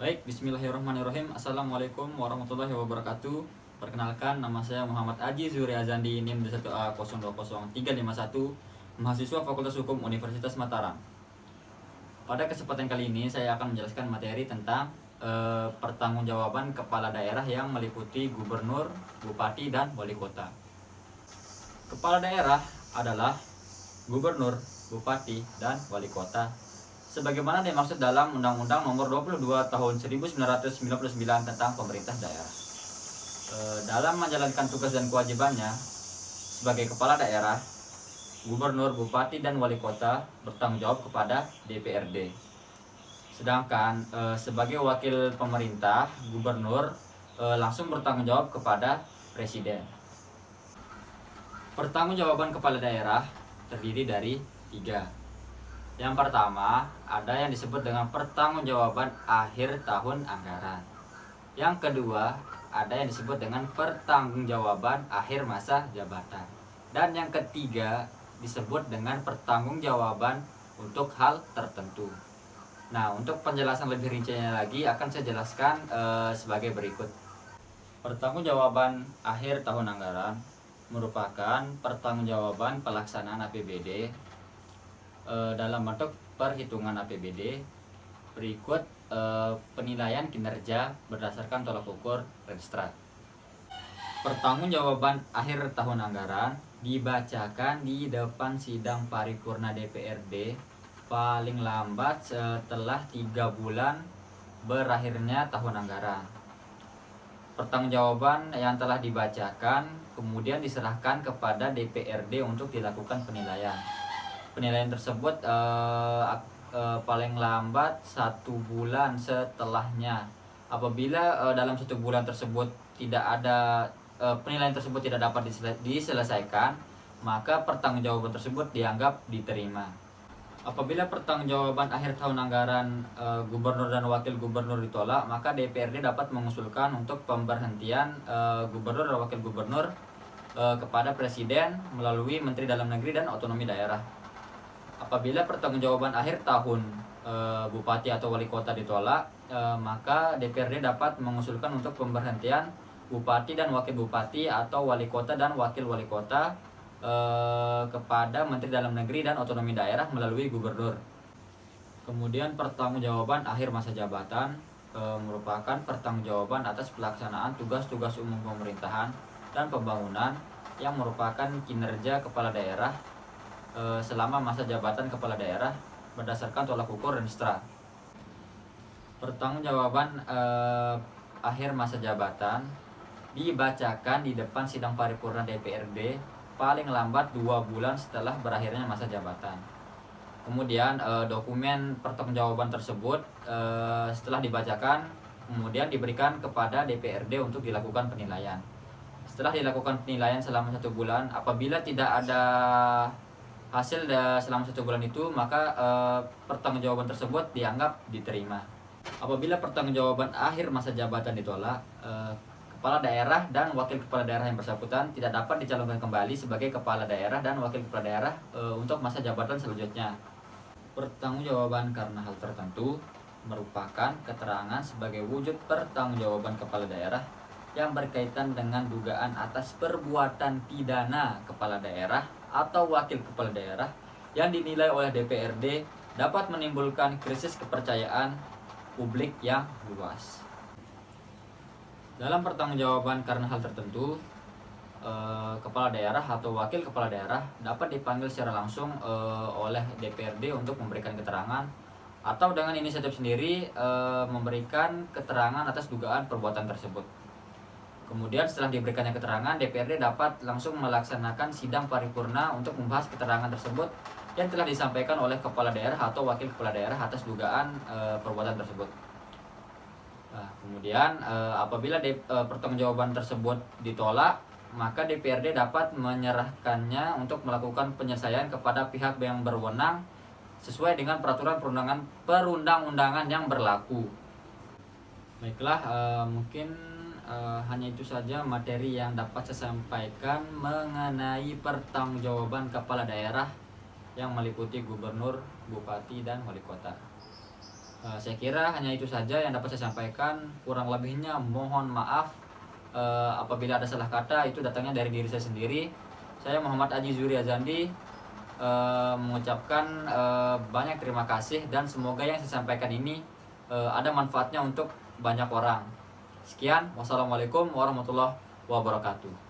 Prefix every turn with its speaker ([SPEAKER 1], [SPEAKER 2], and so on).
[SPEAKER 1] Baik, bismillahirrahmanirrahim. Assalamualaikum warahmatullahi wabarakatuh. Perkenalkan, nama saya Muhammad Aji Zuri Azandi, NIM 1A020351, mahasiswa Fakultas Hukum Universitas Mataram. Pada kesempatan kali ini saya akan menjelaskan materi tentang pertanggungjawaban kepala daerah yang meliputi gubernur, bupati, dan wali kota. Kepala daerah adalah gubernur, bupati, dan wali kota sebagaimana dimaksud dalam Undang-Undang Nomor 22 Tahun 1999 tentang pemerintah daerah. Dalam menjalankan tugas dan kewajibannya sebagai kepala daerah, gubernur, bupati, dan wali kota bertanggung jawab kepada DPRD. Sedangkan sebagai wakil pemerintah, gubernur langsung bertanggung jawab kepada presiden. Pertanggungjawaban kepala daerah terdiri dari 3. Yang pertama, ada yang disebut dengan pertanggungjawaban akhir tahun anggaran. Yang kedua, ada yang disebut dengan pertanggungjawaban akhir masa jabatan. Dan yang ketiga, disebut dengan pertanggungjawaban untuk hal tertentu. Nah, untuk penjelasan lebih rincinya lagi akan saya jelaskan sebagai berikut. Pertanggungjawaban akhir tahun anggaran merupakan pertanggungjawaban pelaksanaan APBD dalam bentuk perhitungan APBD berikut penilaian kinerja berdasarkan tolak ukur Renstra. Pertanggungjawaban akhir tahun anggaran dibacakan di depan sidang paripurna DPRD paling lambat setelah 3 bulan berakhirnya tahun anggaran. Pertanggungjawaban yang telah dibacakan kemudian diserahkan kepada DPRD untuk dilakukan penilaian. Penilaian tersebut paling lambat 1 bulan setelahnya. Apabila dalam 1 bulan tersebut tidak ada penilaian tersebut tidak dapat diselesaikan, maka pertanggungjawaban tersebut dianggap diterima. Apabila pertanggungjawaban akhir tahun anggaran gubernur dan wakil gubernur ditolak, maka DPRD dapat mengusulkan untuk pemberhentian gubernur dan wakil gubernur kepada presiden melalui Menteri Dalam Negeri dan Otonomi Daerah. Apabila pertanggungjawaban akhir tahun bupati atau wali kota ditolak, maka DPRD dapat mengusulkan untuk pemberhentian bupati dan wakil bupati atau wali kota dan wakil wali kota kepada Menteri Dalam Negeri dan Otonomi Daerah melalui gubernur. Kemudian pertanggungjawaban akhir masa jabatan merupakan pertanggungjawaban atas pelaksanaan tugas-tugas umum pemerintahan dan pembangunan yang merupakan kinerja kepala daerah selama masa jabatan kepala daerah berdasarkan tolak ukur Renstra. Pertanggungjawaban akhir masa jabatan dibacakan di depan sidang paripurna DPRD paling lambat 2 bulan setelah berakhirnya masa jabatan. Kemudian dokumen pertanggungjawaban tersebut setelah dibacakan kemudian diberikan kepada DPRD untuk dilakukan penilaian. Setelah dilakukan penilaian selama 1 bulan, apabila tidak ada hasil selama 1 bulan itu, maka pertanggungjawaban tersebut dianggap diterima. Apabila pertanggungjawaban akhir masa jabatan ditolak, kepala daerah dan wakil kepala daerah yang bersangkutan tidak dapat dicalonkan kembali sebagai kepala daerah dan wakil kepala daerah untuk masa jabatan selanjutnya. Pertanggungjawaban karena hal tertentu merupakan keterangan sebagai wujud pertanggungjawaban kepala daerah yang berkaitan dengan dugaan atas perbuatan pidana kepala daerah atau wakil kepala daerah yang dinilai oleh DPRD dapat menimbulkan krisis kepercayaan publik yang luas. Dalam pertanggungjawaban karena hal tertentu, kepala daerah atau wakil kepala daerah dapat dipanggil secara langsung oleh DPRD untuk memberikan keterangan atau dengan inisiatif sendiri memberikan keterangan atas dugaan perbuatan tersebut. Kemudian setelah diberikannya keterangan, DPRD dapat langsung melaksanakan sidang paripurna untuk membahas keterangan tersebut yang telah disampaikan oleh kepala daerah atau wakil kepala daerah atas dugaan perbuatan tersebut. Nah, kemudian apabila pertanggungjawaban tersebut ditolak, maka DPRD dapat menyerahkannya untuk melakukan penyelesaian kepada pihak yang berwenang sesuai dengan peraturan perundang-undangan yang berlaku. Baiklah, mungkin hanya itu saja materi yang dapat saya sampaikan mengenai pertanggungjawaban kepala daerah yang meliputi gubernur, bupati, dan wali kota. Saya kira hanya itu saja yang dapat saya sampaikan. Kurang lebihnya mohon maaf apabila ada salah kata, itu datangnya dari diri saya sendiri. Saya Muhammad Aji Zuri Azandi mengucapkan banyak terima kasih, dan semoga yang saya sampaikan ini ada manfaatnya untuk banyak orang. Sekian, wassalamualaikum warahmatullahi wabarakatuh.